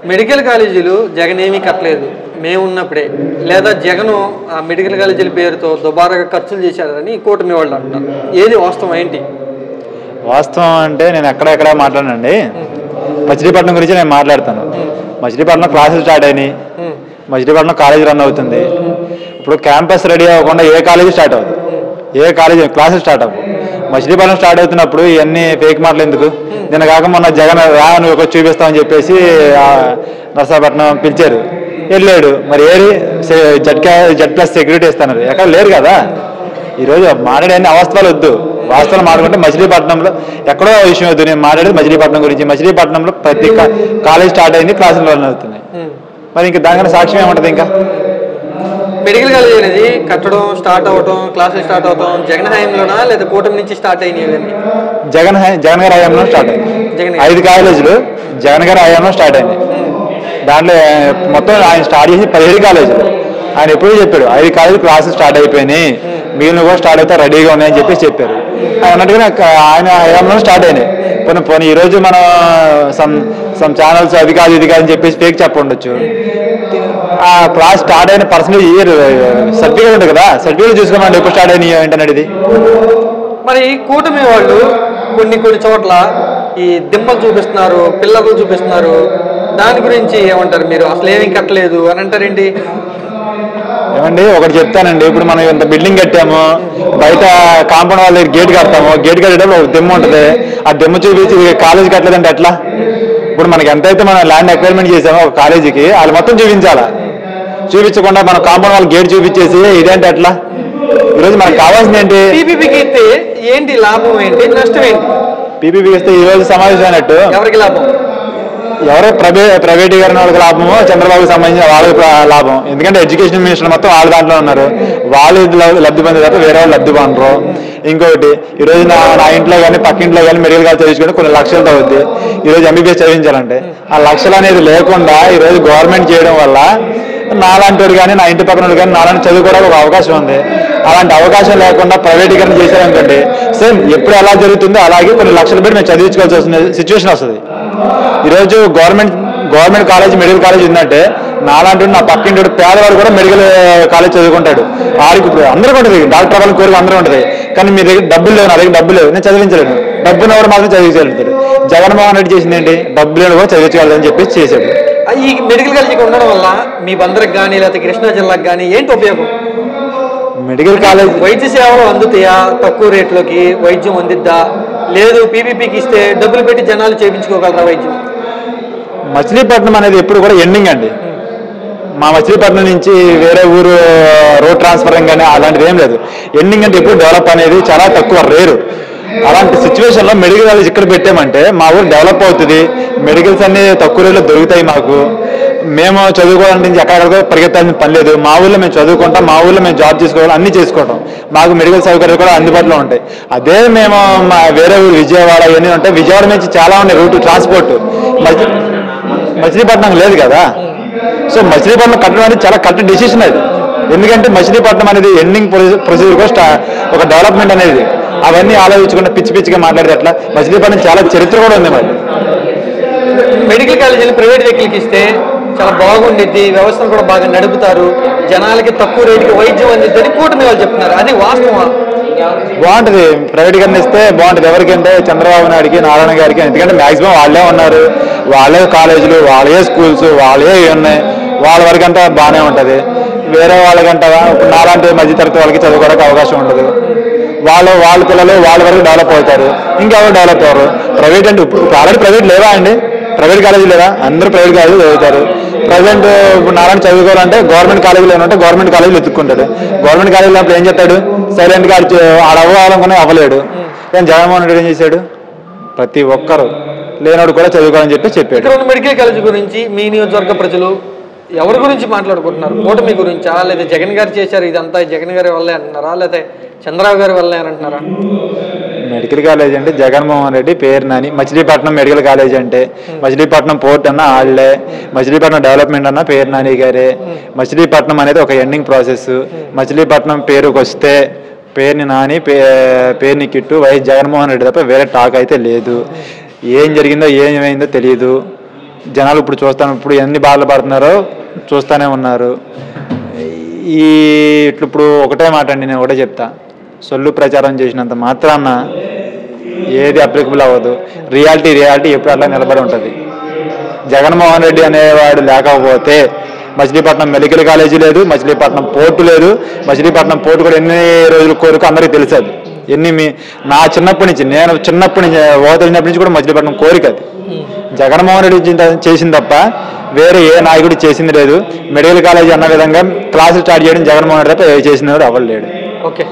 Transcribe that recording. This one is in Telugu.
మెడికల్ కాలేజీలు జగన్ ఏమీ కట్టలేదు మేము ఉన్నప్పుడే, లేదా జగన్ ఆ మెడికల్ కాలేజీల పేరుతో దుబారాగా ఖర్చులు చేశారని కూటమి వాళ్ళు అంటున్నారు. ఏది వాస్తవం ఏంటి? వాస్తవం అంటే నేను ఎక్కడెక్కడ మాట్లాడనండి. మచిలీపట్నం గురించి నేను మాట్లాడతాను. మచిలీపట్నం క్లాసులు స్టార్ట్ అయినాయి, మచిలీపట్నం కాలేజీ రన్ అవుతుంది. ఇప్పుడు క్యాంపస్ రెడీ అవ్వకుండా ఏ కాలేజీ స్టార్ట్ అవ్వదు, ఏ కాలేజీ క్లాసులు స్టార్ట్ అవ్వవు. మచిలీపట్నం స్టార్ట్ అవుతున్నప్పుడు ఇవన్నీ ఫేక్ మాటలు ఎందుకు? నిన్న కాక మొన్న జగన్ రా నువ్వు ఒక చూపిస్తామని చెప్పేసి నర్సాపట్నం పిలిచారు, వెళ్ళాడు. మరి ఏది జెడ్ ప్లస్ సెక్యూరిటీ ఇస్తున్నారు, ఎక్కడ లేరు కదా. ఈరోజు మాట్లాడే అవాస్తవాలు వద్దు, వాస్తవాలు మాట్లాడుకుంటే మచిలీపట్నంలో ఎక్కడో విషయం వద్దు. నేను మాట్లాడేది మచిలీపట్నం గురించి. మచిలీపట్నంలో ప్రతి కాలేజ్ స్టార్ట్ అయింది, క్లాసులు రన్ అవుతున్నాయి. మరి ఇంకా దానికన్నా సాక్ష్యం ఏముంటుంది? ఇంకా మెడికల్ కాలేజ్ అనేది కట్టడం, స్టార్ట్ అవటం, క్లాసులు స్టార్ట్ అవటం జగన్ హయాంలోనా లేదా కూటమి నుంచి స్టార్ట్ అయినాయి? జగన్ గారి హయాంలో స్టార్ట్ అయింది. 5 కాలేజీలు జగన్ గారి హయాంలో స్టార్ట్ అయింది. దాంట్లో మొత్తం ఆయన స్టార్ట్ చేసి 17 కాలేజీలు. ఆయన ఎప్పుడూ చెప్పాడు 5 కాలేజీలు క్లాసులు స్టార్ట్ అయిపోయినాయి, మిగిలిన కూడా స్టార్ట్ అయితే రెడీగా ఉన్నాయని చెప్పారు. అన్నట్టుగా ఆయన హయాంలో స్టార్ట్ అయినాయి. పోనీ ఈరోజు మనం సమ్ ఛానల్స్ అది కాదు ఇది కాదు అని చెప్పేసి ఫేక్ చెప్పండొచ్చు. ఆ క్లాస్ స్టార్ట్ అయిన పర్సెంటేజ్ ఇయర్ సర్టిఫికేట్ ఉంటుంది కదా, సర్టిఫికేట్ చూసుకోమండి ఎప్పుడు స్టార్ట్ అయినాయి ఏంటనేది. ఇది మరి కూటమి వాళ్ళు కొన్ని చోట్ల ఈ దిమ్మలు చూపిస్తున్నారు, పిల్లలు చూపిస్తున్నారు, దాని గురించి ఏమంటారు మీరు? అసలు ఏమీ కట్టలేదు అని అంటారేంటి? ఏమండి ఒకటి చెప్తానండి, ఇప్పుడు మనం ఇంత బిల్డింగ్ కట్టాము, బయట కాంపౌండ్ వాళ్ళ గేట్ కడతాము, గేట్ కట్టేటప్పుడు ఒక దిమ్మ ఉంటుంది, ఆ దిమ్మ చూపించి కాలేజీ కట్టలేదంటే ఎట్లా? ఇప్పుడు మనకి ఎంతైతే మనం ల్యాండ్ అక్వైర్మెంట్ చేసామో ఒక కాలేజీకి వాళ్ళు మొత్తం చూపించాలా? చూపించకుండా మనం కాంపౌండ్ వాళ్ళ గేట్ చూపించేసి ఇదేంటి ఎట్లా? ఈరోజు మనకు కావాల్సింది ఏంటి? పీపీపీకి ఇస్తే ఏంటి లాభం, ఏంటి నష్టం ఏంటి? పీపీపీకి ఇస్తే ఈరోజు సమావేశం అయినట్టు ఎవరికి లాభం? ఎవరో ప్రైవేటీకరణ వాళ్ళకి లాభమో చంద్రబాబుకి సంబంధించిన వాళ్ళకి లాభం. ఎందుకంటే ఎడ్యుకేషన్ మినిస్టర్ మొత్తం వాళ్ళ దాంట్లో ఉన్నారు, వాళ్ళు లబ్ధి పొందే తప్ప వేరే వాళ్ళు లబ్ధి పొందరు. ఇంకొకటి ఈరోజు నా ఇంట్లో కానీ పక్కింట్లో కానీ మెడికల్ కాలేజ్ చదివించుకుంటే కొన్ని లక్షలతో అవుద్ది. ఈరోజు ఎంబీబీఎస్ చదివించాలంటే ఆ లక్షలు అనేది లేకుండా ఈరోజు గవర్నమెంట్ చేయడం వల్ల నాలాంటి వాడు కానీ నా ఇంటి పక్కన వాడు కానీ నాలాంటి చదువుకోవడానికి ఒక అవకాశం ఉంది. అలాంటి అవకాశం లేకుండా ప్రైవేటీకరణ చేశారనుకోండి, సేమ్ ఎప్పుడు ఎలా జరుగుతుందో అలాగే కొన్ని లక్షలు పెట్టి మేము చదివించుకోవాల్సి వస్తుంది సిచ్యువేషన్ వస్తుంది. ఈరోజు గవర్నమెంట్ కాలేజ్ మెడికల్ కాలేజ్ ఉందంటే నాలాంటి నా పక్కింటి పేదవాడు కూడా మెడికల్ కాలేజ్ చదువుకుంటాడు. వాడికి ఇప్పుడు అందరికీ ఉంటుంది, డాక్టర్ వాళ్ళ కోరిక అందరూ ఉంటుంది. కానీ మీ దగ్గర డబ్బులు లేవు, నా దగ్గర డబ్బులు లేవు, నేను చదివించలేను. డబ్బులు ఎవరు మాత్రం చదివించగలుగుతాడు. జగన్మోహన్ రెడ్డి చేసింది ఏంటి? డబ్బులు లేని కూడా చదివించగలదని చెప్పేసి చేశాడు. ఈ మెడికల్ కాలేజీకి ఉండడం వల్ల మీ బందరికి కానీ లేకపోతే కృష్ణా జిల్లాకు కానీ ఏంటి ఉపయోగం? మెడికల్ కాలేజ్ వైద్య సేవలు అందుతాయా? తక్కువ రేట్లోకి వైద్యం అందిద్దా? లేదు పీపీపీకి ఇస్తే డబ్బులు పెట్టి జనాలు చేయించుకోగలరా వైద్యం? మచిలీపట్నం అనేది ఎప్పుడు కూడా ఎండింగ్ అండి. మా మచిలీపట్నం నుంచి వేరే ఊరు రోడ్ ట్రాన్స్ఫరింగ్ కానీ అలాంటిది ఏం లేదు. ఎండింగ్ అంటే ఎప్పుడు డెవలప్ అనేది చాలా తక్కువ, రేరు. అలాంటి సిచ్యువేషన్లో మెడికల్ కాలేజ్ ఇక్కడ పెట్టామంటే మా ఊరు డెవలప్ అవుతుంది, మెడికల్స్ అన్ని తక్కువ రేట్లో దొరుకుతాయి. మాకు మేము చదువుకోవడానికి ఎక్కడికో పరిగెత్తాల్సిన పని లేదు. మా ఊళ్ళో మేము చదువుకుంటాం, మా ఊళ్ళో మేము జాబ్ చేసుకోవాలి, అన్నీ చేసుకుంటాం. మాకు మెడికల్ సౌకర్యాలు కూడా అందుబాటులో ఉంటాయి. అదే మేము వేరే ఊరు విజయవాడ ఇవన్నీ ఉంటాయి. విజయవాడ నుంచి చాలా ఉన్నాయి రూట్ ట్రాన్స్పోర్ట్, మచిలీపట్నం లేదు కదా. సో మచిలీపట్నం కట్టడం అనేది చాలా కరెక్ట్ డెసిషన్ అది. ఎందుకంటే మచిలీపట్నం అనేది ఎండింగ్ ప్రొసీజర్ కూడా ఒక డెవలప్మెంట్ అనేది. అవన్నీ ఆలోచించకుండా పిచ్చిగా మాట్లాడితే ఎట్లా? మచిలీపట్నం చాలా చరిత్ర కూడా ఉంది. మరి మెడికల్ కాలేజీని ప్రైవేట్ వ్యక్తులకి ఇస్తే చాలా బాగుండిద్ది, వ్యవస్థను కూడా బాగా నడుపుతారు, జనాలకి తక్కువ రేటుకి వైద్యం అందిద్దని కూటమి వాళ్ళు చెప్తున్నారు. అది వాస్తవమా? బాగుంటుంది, ప్రైవేట్గా ఇస్తే బాగుంటుంది. ఎవరికంటే చంద్రబాబు నాయుడికి, నారాయణ గారికి. ఎందుకంటే మాక్సిమం వాళ్ళే ఉన్నారు, వాళ్ళే కాలేజీలు, వాళ్ళే స్కూల్స్, వాళ్ళే ఉన్నాయి. వాళ్ళ వరకంతా బాగానే ఉంటుంది. వేరే వాళ్ళకంటే ఇప్పుడు నాలాంటి మధ్యతరగతి వాళ్ళకి చదువుకోవడానికి అవకాశం ఉండదు. వాళ్ళ పిల్లలు వాళ్ళ వరకు డెవలప్ అవుతారు, ఇంకెవరు డెవలప్ అవ్వరు. ప్రైవేట్ అంటే ఇప్పుడు ఆల్రెడీ ప్రైవేట్ లేవా అండి? ప్రైవేట్ కాలేజీ లేదా? అందరూ ప్రైవేట్ కాలేజీలు చదువుతారు. ప్రజెంట్ ఇప్పుడు నారాయణ చదువుకోవాలంటే గవర్నమెంట్ కాలేజీలు ఏమంటే గవర్నమెంట్ కాలేజీలు ఎత్తుక్కుంటాడు. గవర్నమెంట్ కాలేజీలో అప్పుడు ఏం చేస్తాడు? సైలెంట్గా ఆడ అవ్వాలనుకునే అవ్వలేడు. కానీ జగన్మోహన్ రెడ్డి ఏం చేశాడు? ప్రతి ఒక్కరు లేనోడు కూడా చదువుకోవాలని చెప్పాడు. మెడికల్ కాలేజీ గురించి మీ నియోజకవర్గ ప్రజలు ఎవరి గురించి మాట్లాడుకుంటున్నారు? కూటమి గురించా, లేదా జగన్ గారు చేశారు ఇదంతా జగన్ గారి వల్లే అంటున్నారా, లేకపోతే చంద్రబాబు గారి వల్లే అని అంటున్నారా? మెడికల్ కాలేజ్ అంటే జగన్మోహన్ రెడ్డి పేరు నాని. మచిలీపట్నం మెడికల్ కాలేజ్ అంటే మచిలీపట్నం పోర్ట్ అన్న వాళ్ళే, మచిలీపట్నం డెవలప్మెంట్ అన్న పేరు నాని గారే. మచిలీపట్నం అనేది ఒక ఎండింగ్ ప్రాసెస్. మచిలీపట్నం పేరుకి వస్తే పేరుని నాని, పేరుని కిట్టు, వైఎస్ జగన్మోహన్ రెడ్డి తప్ప వేరే టాక్ అయితే లేదు. ఏం జరిగిందో ఏమైందో తెలియదు. జనాలు ఇప్పుడు ఇప్పుడు ఎన్ని బాధలు పడుతున్నారో చూస్తూనే ఉన్నారు. ఇప్పుడు ఒకటే మాట అండి, నేను ఒకటే చెప్తా, సొల్లు ప్రచారం చేసినంత మాత్రాన ఏది అప్లికబుల్ అవ్వదు. రియాలిటీ ఎప్పుడు అట్లా నిలబడి ఉంటుంది. జగన్మోహన్ రెడ్డి అనేవాడు లేకపోతే మచిలీపట్నం మెడికల్ కాలేజీ లేదు, మచిలీపట్నం పోర్టు లేదు. మచిలీపట్నం పోర్టు కూడా ఎన్ని రోజుల కోరిక అందరికీ తెలుసు. అది నా చిన్నప్పటి నుంచి, నేను చిన్నప్పటి నుంచి ఓదలినప్పటి నుంచి కూడా మచిలీపట్నం కోరిక. అది జగన్మోహన్ రెడ్డి చేసింది తప్ప వేరే ఏ నాయకుడు చేసింది లేదు. మెడికల్ కాలేజీ అన్న విధంగా క్లాసులు స్టార్ట్ చేయడం జగన్మోహన్ రెడ్డి తప్ప చేసినవాడు ఎవరు లేడు. ఓకే.